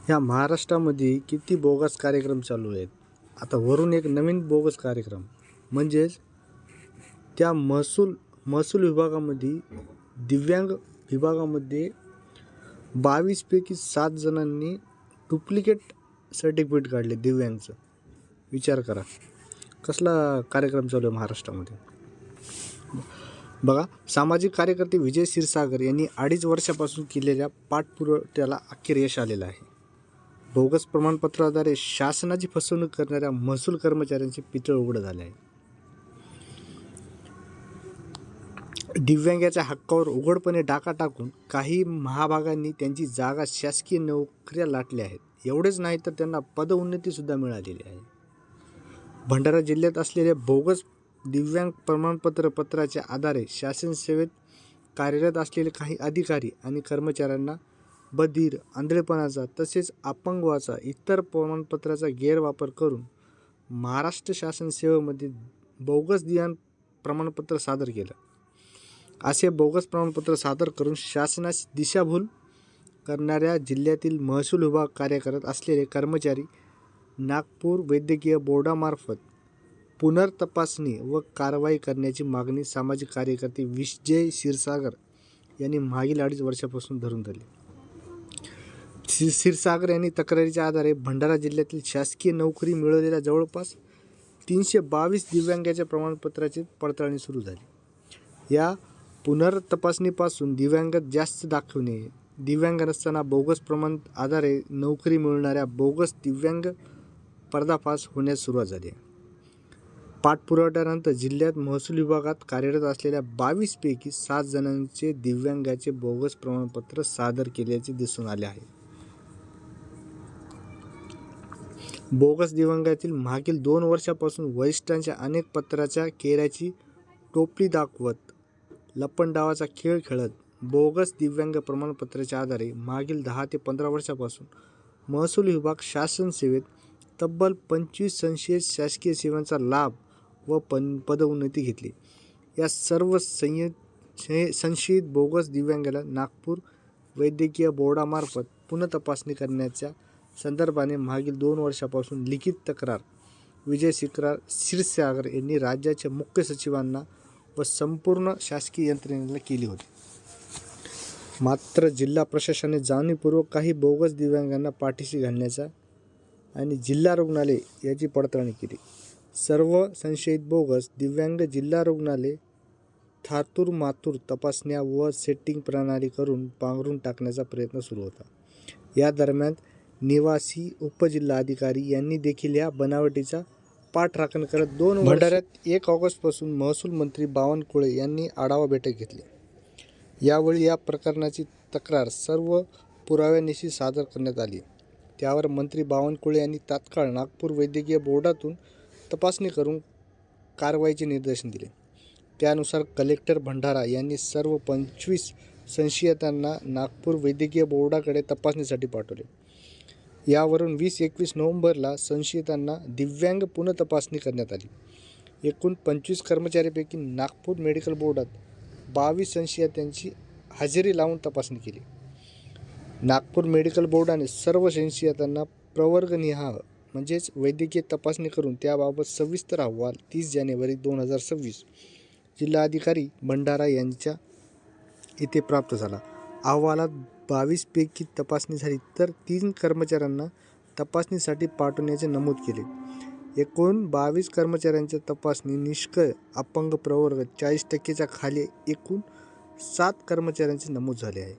ह्या महाराष्ट्रामध्ये किती बोगस कार्यक्रम चालू आहेत. आता वरून एक नवीन बोगस कार्यक्रम म्हणजेच त्या महसूल विभागामध्ये दिव्यांग विभागामध्ये 22 पैकी 7 जणांनी डुप्लिकेट सर्टिफिकेट काढले दिव्यांगचं. विचार करा कसला कार्यक्रम चालू आहे महाराष्ट्रामध्ये. बघा, सामाजिक कार्यकर्ते विजय क्षीरसागर यांनी 2.5 वर्षापासून केलेल्या पाठपुराव्याला अखेर यश आलेलं आहे. बोगस प्रमाणपत्राद्वारे शासनाची फसवणूक करणाऱ्या महसूल कर्मचाऱ्यांचे पितळ उघड झाले आहे. दिव्यांगाच्या हक्कावर उघडपणे डाका टाकून काही महाभागांनी त्यांची जागा शासकीय नोकऱ्या लाटल्या आहेत. एवढेच नाही तर त्यांना पदोन्नतीसुद्धा मिळालेली आहे. भंडारा जिल्ह्यात असलेल्या बोगस दिव्यांग प्रमाणपत्राच्या आधारे शासन सेवेत कार्यरत असलेले काही अधिकारी आणि कर्मचाऱ्यांना बधीर, आंधळेपणाचा तसेच अपंगत्वाचा इतर प्रमाणपत्राचा गैरवापर करून महाराष्ट्र शासन सेवेमध्ये बोगस दिव्यांग प्रमाणपत्र सादर केलं. असे बोगस प्रमाणपत्र सादर करून शासनास दिशाभूल करणाऱ्या जिल्ह्यातील महसूल विभाग कार्य करत असलेले कर्मचारी नागपूर वैद्यकीय बोर्डामार्फत पुनर्तपासणी व कारवाई करण्याची मागणी सामाजिक कार्यकर्ते विजय क्षीरसागर यांनी मागील 2.5 वर्षापासून धरून धरली. क्षीरसागर यांनी तक्रारीच्या आधारे भंडारा जिल्ह्यातील शासकीय नोकरी मिळवलेल्या जवळपास 322 दिव्यांगाच्या प्रमाणपत्राची पडताळणी सुरू झाली. या पुनर्तपासणीपासून दिव्यांगात जास्त दाखवणे, दिव्यांग नसताना बोगस प्रमाण आधारे नोकरी मिळवणाऱ्या बोगस दिव्यांग पर्दाफाश होण्यास सुरुवात झाली. पाठपुराव्यानंतर जिल्ह्यात महसूल विभागात कार्यरत असलेल्या 22 पैकी 7 जणांचे दिव्यांगाचे बोगस प्रमाणपत्र सादर केल्याचे दिसून आले आहे. बोगस दिव्यांगातील मागील 2 वर्षापासून वरिष्ठांच्या अनेक पत्राच्या केऱ्याची टोपली दाखवत लपंडावाचा खेळ खेळत बोगस दिव्यांग प्रमाणपत्राच्या आधारे मागील 10 ते 15 वर्षापासून महसूल विभाग शासन सेवेत तब्बल 25 संशयित शासकीय सेवांचा लाभ व पदोन्नती घेतली. या सर्व संशयित बोगस दिव्यांगाला नागपूर वैद्यकीय बोर्डामार्फत पुनर्तपासणी करण्याच्या संदर्भाने मागील 2 वर्षापासून लिखित तक्रार विजय क्षीरसागर यांनी राज्याच्या मुख्य सचिवांना व संपूर्ण शासकीय यंत्रणेला केली होती. मात्र जिल्हा प्रशासनाने जाणीवपूर्वक काही बोगस दिव्यांगांना पाठीशी घालण्याचा आणि जिल्हा रुग्णालय याची पडताळणी केली. सर्व संशयित बोगस दिव्यांग जिल्हा रुग्णालय थातूर-मातूर तपासण्या व सेटिंग प्रणाली करून पांघरून टाकण्याचा प्रयत्न सुरू होता. या दरम्यान निवासी उपजिल्हाधिकारी यांनी देखील या बनावटीचा पाठराखण करत भंडाऱ्यात 1 ऑगस्टपासून महसूल मंत्री बावनकुळे यांनी आढावा बैठक घेतली. यावेळी या प्रकरणाची तक्रार सर्व पुराव्यानिशी सादर करण्यात आली. त्यावर मंत्री बावनकुळे यांनी तात्काळ नागपूर वैद्यकीय बोर्डातून तपासणी करून कारवाईचे निर्देशन दिले. त्यानुसार कलेक्टर भंडारा यांनी सर्व 25 संशयितांना नागपूर वैद्यकीय बोर्डाकडे तपासणीसाठी पाठवले. यावरून 20-21 नोव्हेंबरला संशयितांना दिव्यांग पुनर्तपासणी करण्यात आली. एकूण 25 कर्मचाऱ्यांपैकी नागपूर मेडिकल बोर्डात 22 संशयितांची हजेरी लावून तपासणी केली. नागपूर मेडिकल बोर्डाने सर्व संशयितांना प्रवर्गनिहाय म्हणजेच वैद्यकीय तपासणी करून त्याबाबत सविस्तर अहवाल 30 जानेवारी 2026 जिल्हाधिकारी भंडारा यांच्या इथे प्राप्त झाला. अहवालात 22 पैकी तपासणी झाली तर 3 कर्मचाऱ्यांना तपासणीसाठी पाठवण्याचे नमूद केले. एकूण 22 कर्मचाऱ्यांच्या तपासणी निष्क्रिय अपंग प्रवर्ग 40% खाली एकूण 7 कर्मचाऱ्यांचे नमूद झाले आहे.